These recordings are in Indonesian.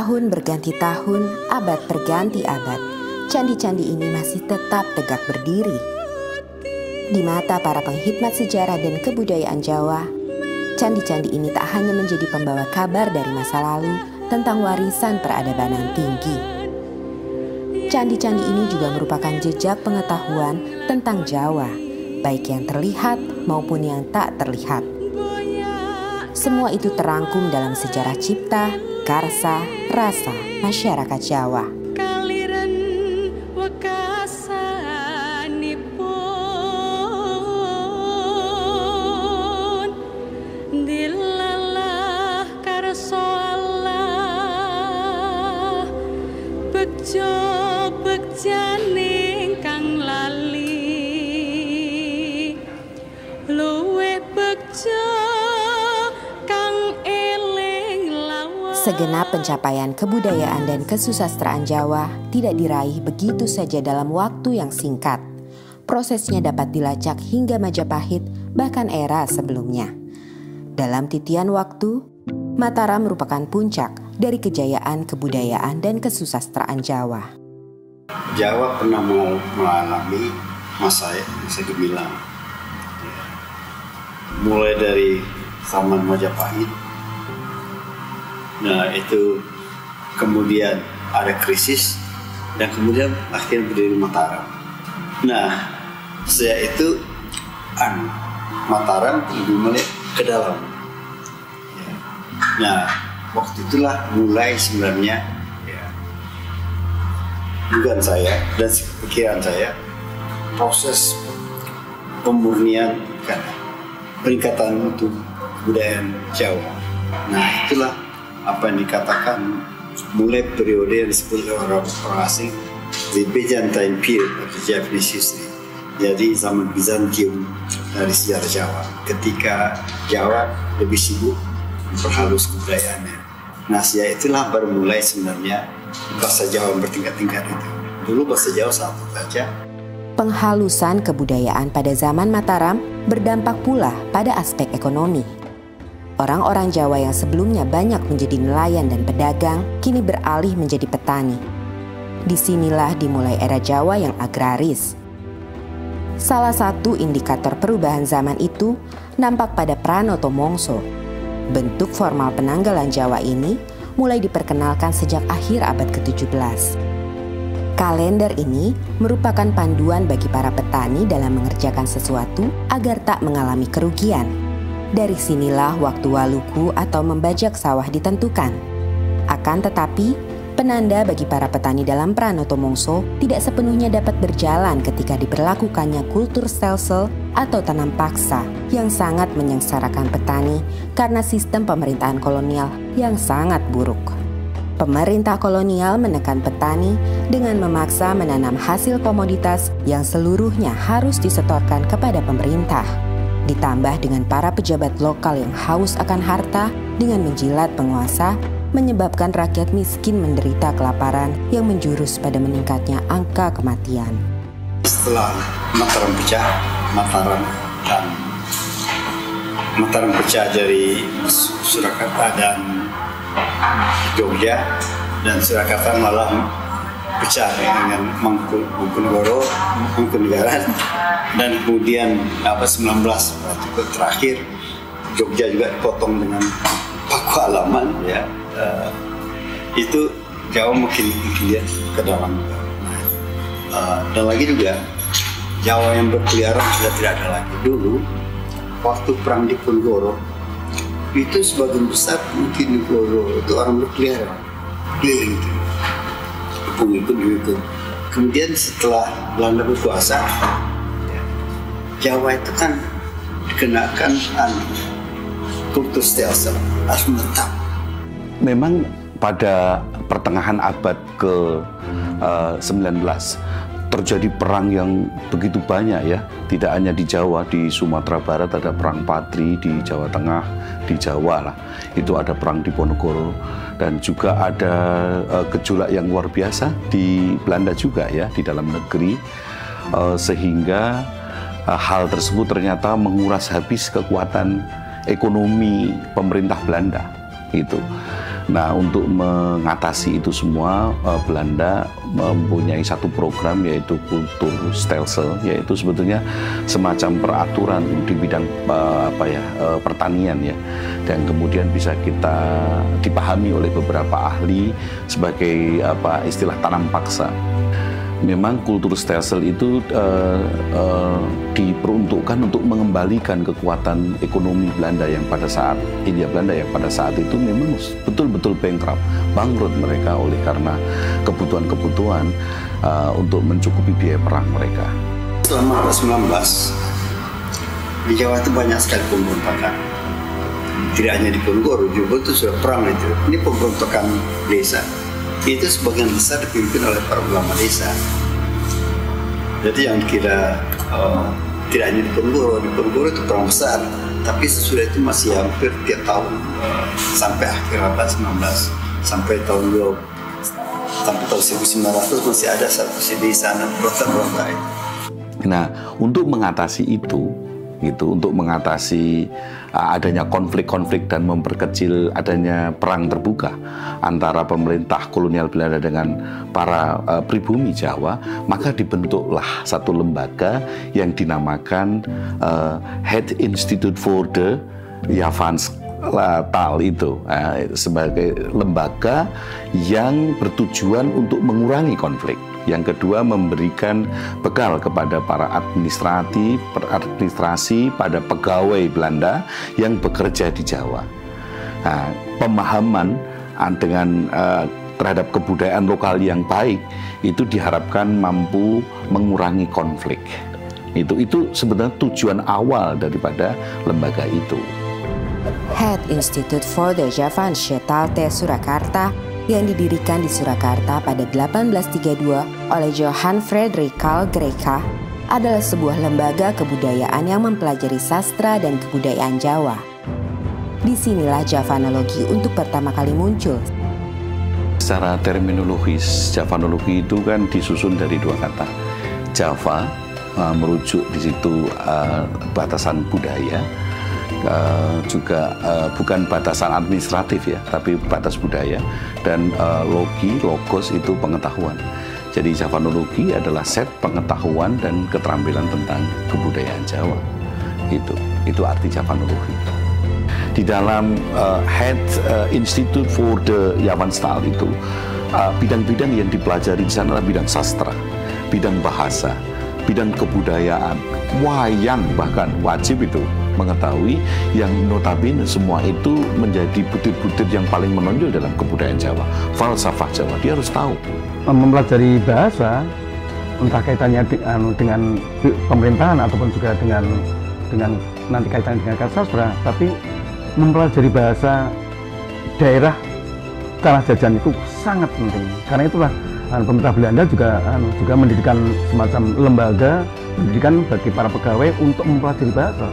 Tahun berganti tahun, abad berganti abad, candi-candi ini masih tetap tegak berdiri. Di mata para penghikmat sejarah dan kebudayaan Jawa, candi-candi ini tak hanya menjadi pembawa kabar dari masa lalu tentang warisan peradaban yang tinggi. Candi-candi ini juga merupakan jejak pengetahuan tentang Jawa, baik yang terlihat maupun yang tak terlihat. Semua itu terangkum dalam sejarah cipta, karsa, rasa masyarakat Jawa. Segenap pencapaian kebudayaan dan kesusastraan Jawa tidak diraih begitu saja dalam waktu yang singkat. Prosesnya dapat dilacak hingga Majapahit, bahkan era sebelumnya. Dalam titian waktu, Mataram merupakan puncak dari kejayaan kebudayaan dan kesusastraan Jawa. Jawa pernah mengalami masa yang bisa dibilang mulai dari zaman Majapahit. Nah itu kemudian ada krisis dan kemudian akhirnya berdiri Mataram. Nah sejak itu Mataram lebih mulai ke dalam. Nah waktu itulah mulai sebenarnya dugaan saya dan pikiran saya proses pemurnian peningkatan untuk kebudayaan Jawa. Nah itulah apa yang dikatakan mulai periode yang disebut oleh orang asing the Byzantine period of the Japanese history. Jadi zaman Bizantium dari sejarah Jawa, ketika Jawa lebih sibuk memperhalus kebudayaannya. Nah sejak itulah baru mulai sebenarnya bahasa Jawa bertingkat-tingkat itu. Dulu bahasa Jawa satu saja. Penghalusan kebudayaan pada zaman Mataram berdampak pula pada aspek ekonomi. Orang-orang Jawa yang sebelumnya banyak menjadi nelayan dan pedagang, kini beralih menjadi petani. Disinilah dimulai era Jawa yang agraris. Salah satu indikator perubahan zaman itu nampak pada Pranoto Mongso. Bentuk formal penanggalan Jawa ini mulai diperkenalkan sejak akhir abad ke-17. Kalender ini merupakan panduan bagi para petani dalam mengerjakan sesuatu agar tak mengalami kerugian. Dari sinilah waktu waluku atau membajak sawah ditentukan. Akan tetapi, penanda bagi para petani dalam Pranoto Mongso tidak sepenuhnya dapat berjalan ketika diberlakukannya kultur stelsel atau tanam paksa yang sangat menyengsarakan petani karena sistem pemerintahan kolonial yang sangat buruk. Pemerintah kolonial menekan petani dengan memaksa menanam hasil komoditas yang seluruhnya harus disetorkan kepada pemerintah. Ditambah dengan para pejabat lokal yang haus akan harta dengan menjilat penguasa, menyebabkan rakyat miskin menderita kelaparan yang menjurus pada meningkatnya angka kematian. Setelah Mataram pecah dari Surakarta dan Jogja, dan Surakarta malah pecah dengan Mangkunegaran, dan kemudian 19 terakhir Jogja juga dipotong dengan Paku Alaman ya. Itu Jawa mungkin lihat ke dalam. Dan lagi juga Jawa yang berkeliaran sudah tidak ada lagi. Dulu waktu perang Diponegoro itu sebagian besar mungkin Diponegoro itu orang berkeliaran keliling itu. Ikut. Kemudian setelah Belanda berkuasa, Jawa itu kan dikenakan kultur stelsel harus menetap. Memang pada pertengahan abad ke-19 terjadi perang yang begitu banyak ya, tidak hanya di Jawa, di Sumatera Barat ada perang Patri, di Jawa Tengah, di Jawa lah itu ada perang Diponegoro, dan juga ada gejolak yang luar biasa di Belanda juga ya, di dalam negeri, sehingga hal tersebut ternyata menguras habis kekuatan ekonomi pemerintah Belanda itu. Nah, untuk mengatasi itu semua, Belanda mempunyai satu program yaitu Kulturstelsel, yaitu sebetulnya semacam peraturan di bidang pertanian ya, dan kemudian bisa kita dipahami oleh beberapa ahli sebagai istilah tanam paksa. Memang Kulturstelsel itu diperuntukkan untuk mengembalikan kekuatan ekonomi Belanda yang pada saat Hindia Belanda yang pada saat itu memang betul-betul bankrupt, bangkrut mereka oleh karena kebutuhan-kebutuhan untuk mencukupi biaya perang mereka. Selama abad 19 di Jawa itu banyak sekali pemberontakan. Tidak hanya di Ponorogo, juga itu sudah perang itu. Ini pemberontakan desa. Itu sebagian besar dipimpin oleh para ulama desa. Jadi yang kira tidak hanya di Ponorogo itu perang besar, tapi sesudah itu masih hampir tiap tahun sampai akhir abad 19, sampai tahun 1900 masih ada satu di sana berontak-berontak. Nah, untuk mengatasi itu, untuk mengatasi adanya konflik-konflik dan memperkecil adanya perang terbuka antara pemerintah kolonial Belanda dengan para pribumi Jawa, maka dibentuklah satu lembaga yang dinamakan Het Instituut voor de Javaanse-taal itu, sebagai lembaga yang bertujuan untuk mengurangi konflik. Yang kedua, memberikan bekal kepada para administrasi pada pegawai Belanda yang bekerja di Jawa. Nah, pemahaman dengan terhadap kebudayaan lokal yang baik itu diharapkan mampu mengurangi konflik. Itu sebenarnya tujuan awal daripada lembaga itu. Het Instituut voor de Javaanse-taal te Surakarta yang didirikan di Surakarta pada 1832 oleh Johan Frederik Carl Greica adalah sebuah lembaga kebudayaan yang mempelajari sastra dan kebudayaan Jawa. Disinilah Javanologi untuk pertama kali muncul. Secara terminologis, Javanologi itu kan disusun dari dua kata. Java merujuk di situ batasan budaya, juga bukan batasan administratif ya, tapi batas budaya, dan logos itu pengetahuan. Jadi Javanologi adalah set pengetahuan dan keterampilan tentang kebudayaan Jawa. Itu arti Javanologi. Di dalam Het Instituut voor de Javaanse-taal itu bidang-bidang yang dipelajari di sana adalah bidang sastra, bidang bahasa, bidang kebudayaan, wayang, bahkan wajib itu mengetahui yang notabene semua itu menjadi butir-butir yang paling menonjol dalam kebudayaan Jawa, falsafah Jawa. Dia harus tahu. Mempelajari bahasa, entah kaitannya dengan pemerintahan ataupun juga dengan nanti kaitannya dengan sastra, tapi mempelajari bahasa daerah tanah jajan itu sangat penting. Karena itulah pemerintah Belanda juga mendirikan semacam lembaga pendidikan bagi para pegawai untuk mempelajari bahasa.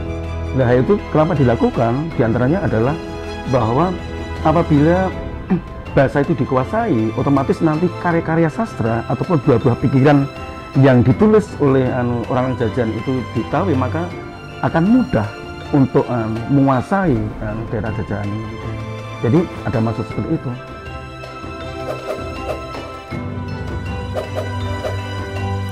Nah, itu kenapa dilakukan? Di antaranya adalah bahwa apabila bahasa itu dikuasai, otomatis nanti karya-karya sastra ataupun buah-buah pikiran yang ditulis oleh orang jajan itu diketahui, maka akan mudah untuk menguasai daerah jajahan ini. Jadi ada maksud seperti itu.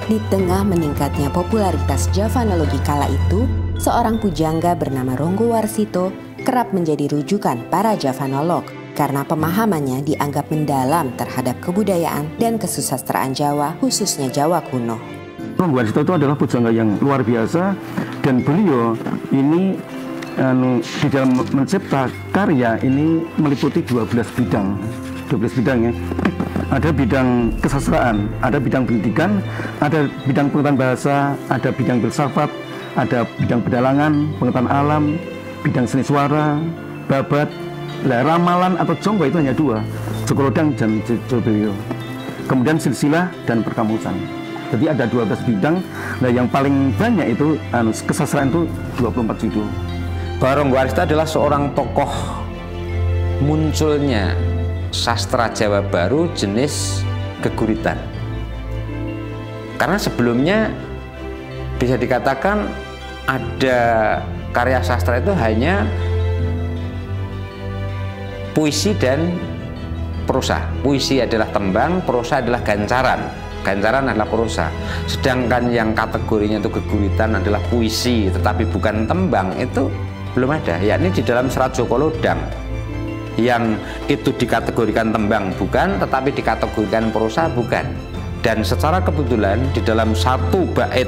Di tengah meningkatnya popularitas Javanologi kala itu, seorang pujangga bernama Ronggo Warsito kerap menjadi rujukan para Javanolog karena pemahamannya dianggap mendalam terhadap kebudayaan dan kesusastraan Jawa, khususnya Jawa kuno. Ronggo Warsito itu adalah pujangga yang luar biasa, dan beliau ini di dalam mencipta karya ini meliputi 12 bidang ya. Ada bidang kesastraan, ada bidang pendidikan, ada bidang pengetahuan bahasa, ada bidang filsafat, ada bidang pedalangan, pengetahuan alam, bidang seni suara, babat, ramalan atau jonggo itu hanya 2, Jokolodang dan Jolbelio. Kemudian silsilah dan perkamusan. Jadi ada 12 bidang. Nah, yang paling banyak itu kesastraan itu 24 judul. Ronggo Warsito adalah seorang tokoh munculnya sastra Jawa baru jenis geguritan. Karena sebelumnya bisa dikatakan ada karya sastra itu hanya puisi dan prosa. Puisi adalah tembang, prosa adalah gancaran. Gancaran adalah prosa. Sedangkan yang kategorinya itu geguritan adalah puisi, tetapi bukan tembang, itu belum ada. Yakni di dalam Serat Joko Lodang, yang itu dikategorikan tembang bukan, tetapi dikategorikan prosa bukan. Dan secara kebetulan di dalam satu bait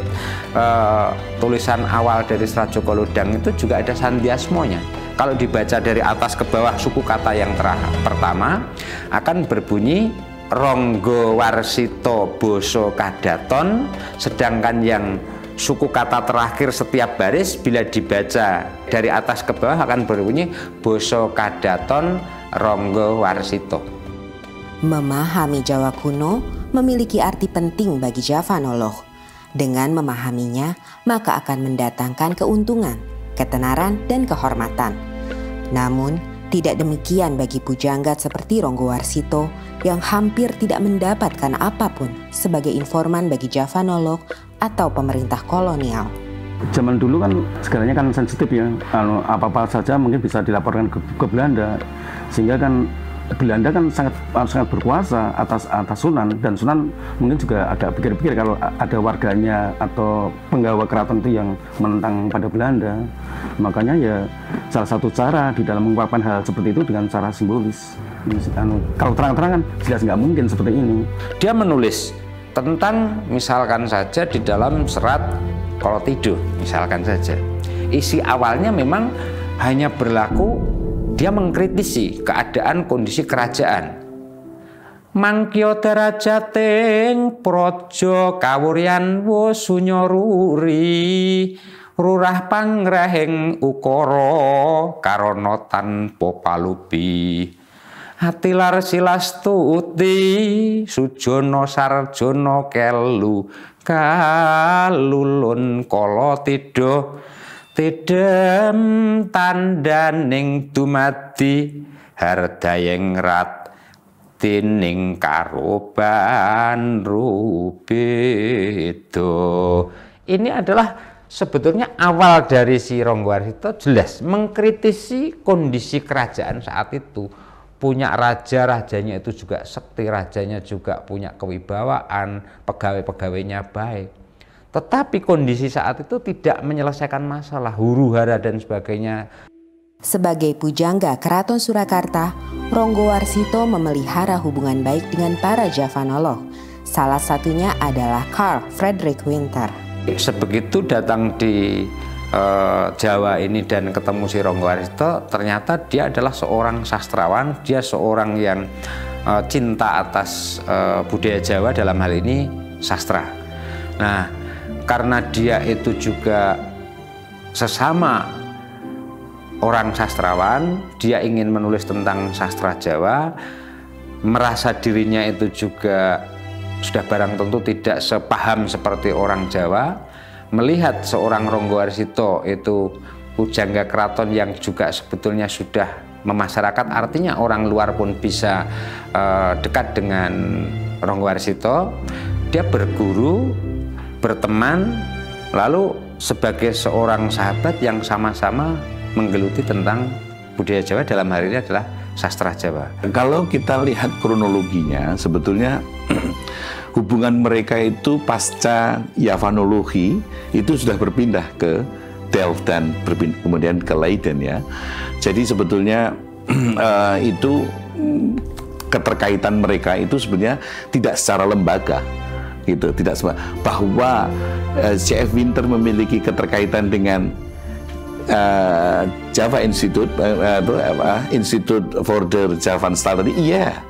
tulisan awal dari Serat Joko Lodang itu juga ada sandiasmonya. Kalau dibaca dari atas ke bawah, suku kata yang pertama akan berbunyi Ronggo Warsito Boso Kadaton, sedangkan yang suku kata terakhir setiap baris bila dibaca dari atas ke bawah akan berbunyi Boso Kadaton Ronggo Warsito. Memahami Jawa kuno memiliki arti penting bagi Javanolog. Dengan memahaminya, maka akan mendatangkan keuntungan, ketenaran, dan kehormatan. Namun, tidak demikian bagi pujangga seperti Ronggo Warsito yang hampir tidak mendapatkan apapun sebagai informan bagi Javanolog atau pemerintah kolonial. Zaman dulu kan segalanya kan sensitif ya, apa-apa saja mungkin bisa dilaporkan ke Belanda, sehingga kan Belanda kan sangat berkuasa atas Sunan, dan Sunan mungkin juga agak pikir-pikir kalau ada warganya atau penggawa keraton itu yang menentang pada Belanda. Makanya ya salah satu cara di dalam mengungkapkan hal seperti itu dengan cara simbolis. Kalau terang-terangan jelas nggak mungkin seperti ini. Dia menulis tentang misalkan saja di dalam Serat Kolotido misalkan saja. Isi awalnya memang hanya berlaku, dia mengkritisi keadaan kondisi kerajaan. Mangkyo derajating praja kawuryan wasunyaruri, rurah pangrahing ukara karana tanpa palupi. Hatilar silastuti sujana sarjana kelu kalulun kala tidha. Tidem tandaning dumadi hardayeng rat tining karoban rubedo. Ini adalah sebetulnya awal dari si Ronggo Warsito, jelas mengkritisi kondisi kerajaan saat itu. Punya raja, rajanya itu juga sekti, rajanya juga punya kewibawaan, pegawai-pegawainya baik. Tetapi kondisi saat itu tidak menyelesaikan masalah, huru-hara dan sebagainya. Sebagai pujangga Keraton Surakarta, Ronggo Warsito memelihara hubungan baik dengan para Javanolog. Salah satunya adalah Carl Friedrich Winter. Sebegitu datang di Jawa ini dan ketemu si Ronggo Warsito, ternyata dia adalah seorang sastrawan, dia seorang yang cinta atas budaya Jawa, dalam hal ini sastra. Nah, karena dia itu juga sesama orang sastrawan, dia ingin menulis tentang sastra Jawa, merasa dirinya itu juga sudah barang tentu tidak sepaham seperti orang Jawa, melihat seorang Ronggo Warsito itu pujangga keraton yang juga sebetulnya sudah memasyarakat, artinya orang luar pun bisa dekat dengan Ronggo Warsito, dia berguru, berteman, lalu sebagai seorang sahabat yang sama-sama menggeluti tentang budaya Jawa, dalam hal ini adalah sastra Jawa. Kalau kita lihat kronologinya, sebetulnya hubungan mereka itu pasca Javanologi itu sudah berpindah ke Delft dan kemudian ke Leiden ya. Jadi sebetulnya itu keterkaitan mereka itu sebenarnya tidak secara lembaga. Gitu, tidak semua bahwa C.F. Winter memiliki keterkaitan dengan Java Institute, Institute for the Javan Study, iya,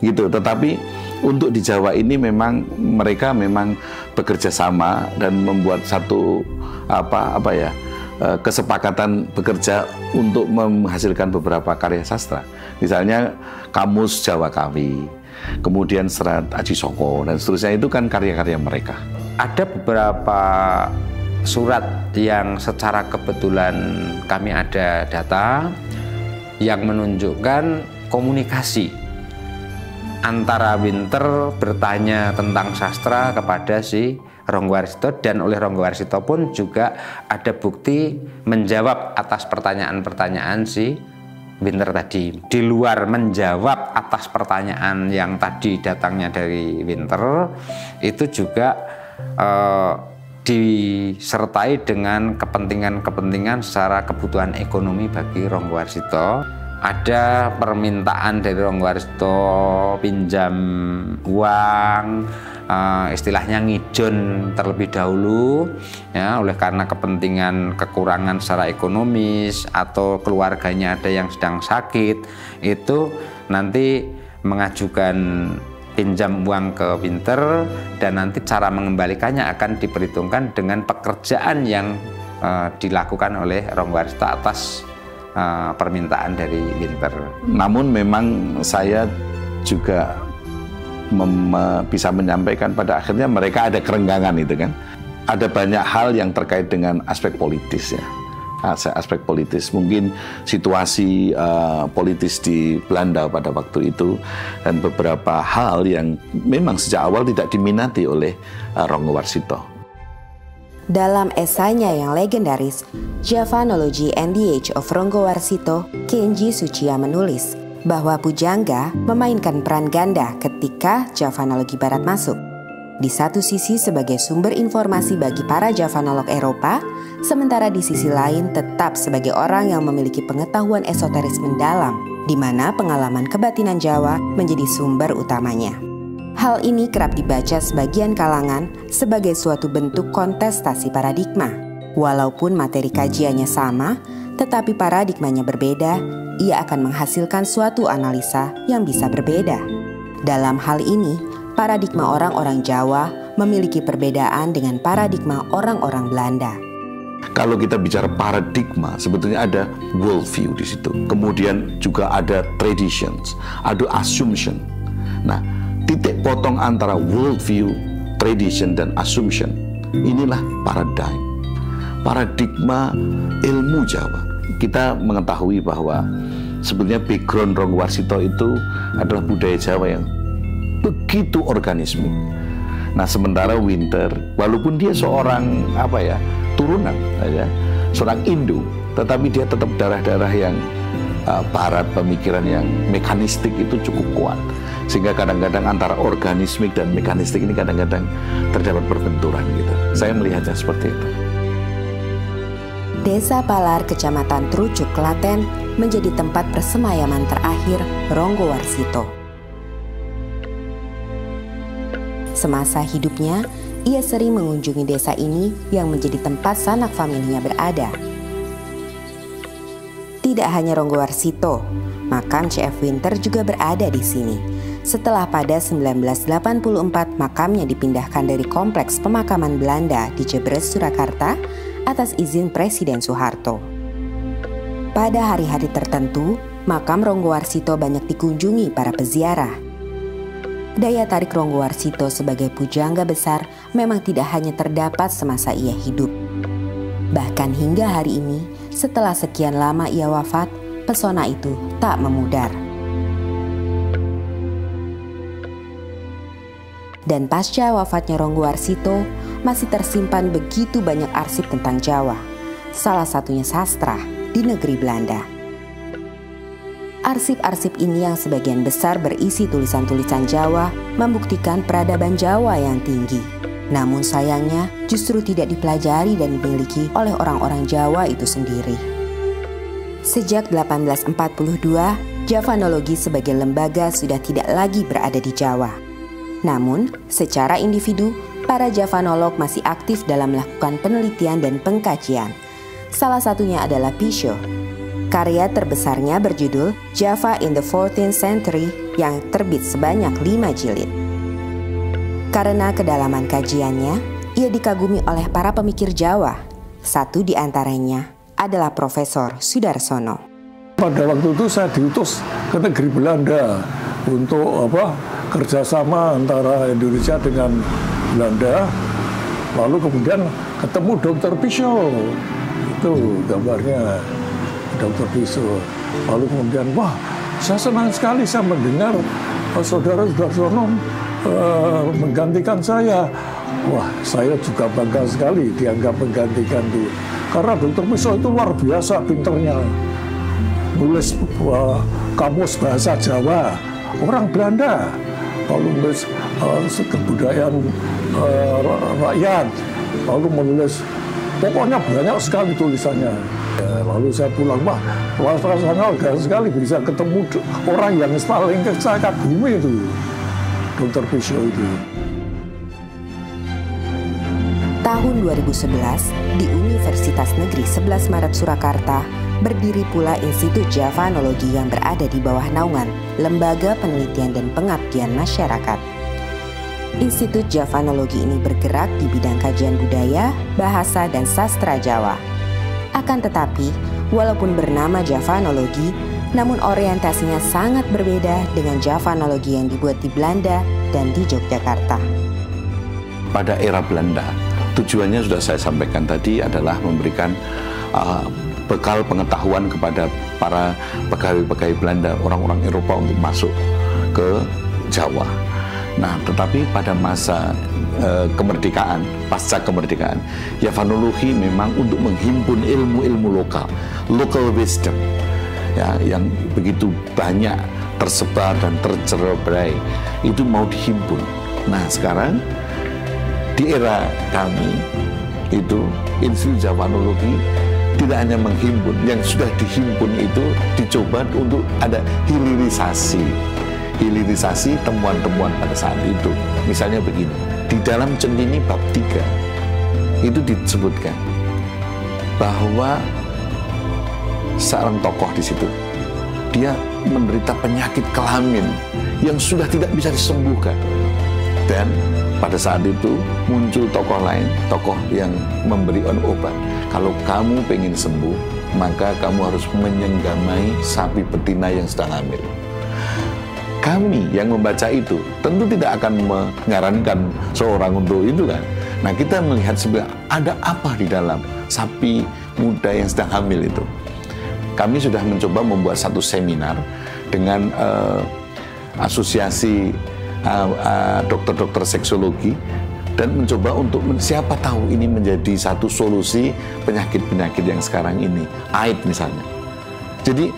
gitu. Tetapi untuk di Jawa ini memang mereka memang bekerja sama dan membuat satu kesepakatan bekerja untuk menghasilkan beberapa karya sastra. Misalnya Kamus Jawa Kawi, kemudian Serat Aji Soko dan seterusnya, itu kan karya-karya mereka. Ada beberapa surat yang secara kebetulan kami ada data yang menunjukkan komunikasi antara Winter bertanya tentang sastra kepada si Ronggo Warsito, dan oleh Ronggo Warsito pun juga ada bukti menjawab atas pertanyaan-pertanyaan si Winter tadi. Di luar menjawab atas pertanyaan yang tadi datangnya dari Winter, itu juga disertai dengan kepentingan-kepentingan secara kebutuhan ekonomi bagi Ronggowarsito. Ada permintaan dari Ronggowarsito pinjam uang, istilahnya ngijon terlebih dahulu, ya, oleh karena kepentingan kekurangan secara ekonomis atau keluarganya ada yang sedang sakit, itu nanti mengajukan pinjam uang ke Winter, dan nanti cara mengembalikannya akan diperhitungkan dengan pekerjaan yang dilakukan oleh Ronggowarsito atas permintaan dari Winter. Namun memang saya juga bisa menyampaikan pada akhirnya mereka ada kerenggangan itu kan. Ada banyak hal yang terkait dengan aspek politis ya. Aspek politis, mungkin situasi politis di Belanda pada waktu itu, dan beberapa hal yang memang sejak awal tidak diminati oleh Ronggowarsito. Dalam esainya yang legendaris, Javanology and the Age of Ronggowarsito, Kenji Tsuchiya menulis bahwa pujangga memainkan peran ganda ketika Javanologi Barat masuk. Di satu sisi sebagai sumber informasi bagi para Javanolog Eropa, sementara di sisi lain tetap sebagai orang yang memiliki pengetahuan esoteris mendalam, di mana pengalaman kebatinan Jawa menjadi sumber utamanya. Hal ini kerap dibaca sebagian kalangan sebagai suatu bentuk kontestasi paradigma. Walaupun materi kajiannya sama, tetapi paradigmanya berbeda, ia akan menghasilkan suatu analisa yang bisa berbeda. Dalam hal ini, paradigma orang-orang Jawa memiliki perbedaan dengan paradigma orang-orang Belanda. Kalau kita bicara paradigma, sebetulnya ada worldview di situ. Kemudian juga ada traditions, ada assumption. Nah, titik potong antara worldview, tradition, dan assumption, inilah paradigma ilmu Jawa. Kita mengetahui bahwa sebenarnya background Ronggowarsito itu adalah budaya Jawa yang begitu organismik. Nah, sementara Winter, walaupun dia seorang turunan, seorang Indo, tetapi dia tetap darah-darah yang barat, pemikiran yang mekanistik itu cukup kuat. Sehingga kadang-kadang antara organismik dan mekanistik ini kadang-kadang terdapat perbenturan gitu. Saya melihatnya seperti itu. Desa Palar, Kecamatan Trucuk, Klaten menjadi tempat persemayaman terakhir Ronggowarsito. Semasa hidupnya, ia sering mengunjungi desa ini yang menjadi tempat sanak familinya berada. Tidak hanya Ronggowarsito, makam C.F. Winter juga berada di sini. Setelah pada 1984 makamnya dipindahkan dari kompleks pemakaman Belanda di Jebres, Surakarta atas izin Presiden Soeharto. Pada hari-hari tertentu, makam Ronggowarsito banyak dikunjungi para peziarah. Daya tarik Ronggowarsito sebagai pujangga besar memang tidak hanya terdapat semasa ia hidup. Bahkan hingga hari ini, setelah sekian lama ia wafat, pesona itu tak memudar. Dan pasca wafatnya Ronggowarsito, masih tersimpan begitu banyak arsip tentang Jawa, salah satunya sastra di negeri Belanda. Arsip-arsip ini yang sebagian besar berisi tulisan-tulisan Jawa membuktikan peradaban Jawa yang tinggi. Namun sayangnya justru tidak dipelajari dan dimiliki oleh orang-orang Jawa itu sendiri. Sejak 1842, Javanologi sebagai lembaga sudah tidak lagi berada di Jawa. Namun, secara individu, para Javanolog masih aktif dalam melakukan penelitian dan pengkajian. Salah satunya adalah Pisho. Karya terbesarnya berjudul Java in the 14th Century yang terbit sebanyak 5 jilid. Karena kedalaman kajiannya, ia dikagumi oleh para pemikir Jawa. Satu di antaranya adalah Profesor Sudarsono. Pada waktu itu saya diutus ke negeri Belanda untuk kerjasama antara Indonesia dengan Belanda. Lalu kemudian ketemu Dr. Pisho, itu gambarnya Dr. Pisho. Lalu kemudian, wah, saya senang sekali saya mendengar saudara Sudarsono menggantikan saya. Wah, saya juga bangga sekali dianggap menggantikan dia. Karena Dr. Pisho itu luar biasa pinternya. nulis kamus bahasa Jawa, orang Belanda. Lalu menulis kebudayaan rakyat, lalu menulis, pokoknya banyak sekali tulisannya. Ya, lalu saya pulang, wah, rasanya lega sekali bisa ketemu orang yang paling saya kagumi itu, Dr. Pisio itu. Tahun 2011, di Universitas Negeri 11 Maret Surakarta, berdiri pula Institut Javanologi yang berada di bawah naungan Lembaga Penelitian dan Pengabdian Masyarakat. Institut Javanologi ini bergerak di bidang kajian budaya, bahasa, dan sastra Jawa. Akan tetapi, walaupun bernama Javanologi, namun orientasinya sangat berbeda dengan Javanologi yang dibuat di Belanda dan di Yogyakarta. Pada era Belanda, tujuannya sudah saya sampaikan tadi adalah memberikan bekal pengetahuan kepada para pegawai-pegawai Belanda, orang-orang Eropa untuk masuk ke Jawa. Nah, tetapi pada masa kemerdekaan, pasca kemerdekaan, Javanologi memang untuk menghimpun ilmu-ilmu lokal, local wisdom, ya, yang begitu banyak tersebar dan tercerai, itu mau dihimpun. Nah, sekarang di era kami itu Institut Javanologi tidak hanya menghimpun, yang sudah dihimpun itu dicoba untuk ada hilirisasi temuan-temuan pada saat itu. Misalnya begini, di dalam Centini bab 3 itu disebutkan bahwa seorang tokoh di situ dia menderita penyakit kelamin yang sudah tidak bisa disembuhkan, dan pada saat itu muncul tokoh lain, tokoh yang memberi obat. Kalau kamu pengen sembuh, maka kamu harus menyenggamai sapi betina yang sedang hamil. Kami yang membaca itu tentu tidak akan menyarankan seorang untuk itu kan. Nah, kita melihat sebenarnya ada apa di dalam sapi muda yang sedang hamil itu. Kami sudah mencoba membuat satu seminar dengan asosiasi dokter-dokter seksologi, dan mencoba untuk siapa tahu ini menjadi satu solusi penyakit-penyakit yang sekarang ini, AIDS misalnya. Jadi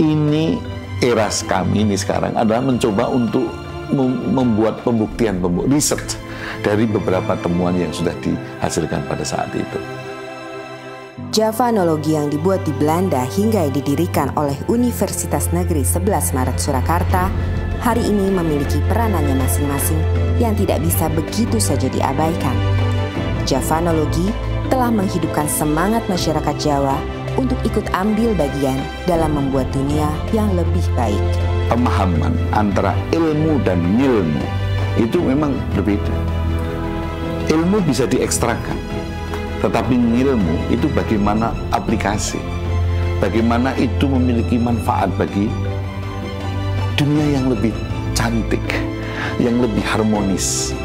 ini era kami ini sekarang adalah mencoba untuk membuat pembuktian, research dari beberapa temuan yang sudah dihasilkan pada saat itu. Javanologi yang dibuat di Belanda hingga didirikan oleh Universitas Negeri 11 Maret Surakarta hari ini memiliki peranannya masing-masing yang tidak bisa begitu saja diabaikan. Javanologi telah menghidupkan semangat masyarakat Jawa untuk ikut ambil bagian dalam membuat dunia yang lebih baik. Pemahaman antara ilmu dan ngilmu itu memang berbeda. Ilmu bisa diekstrakan, tetapi ngilmu itu bagaimana aplikasi, bagaimana itu memiliki manfaat bagi dunia yang lebih cantik, yang lebih harmonis.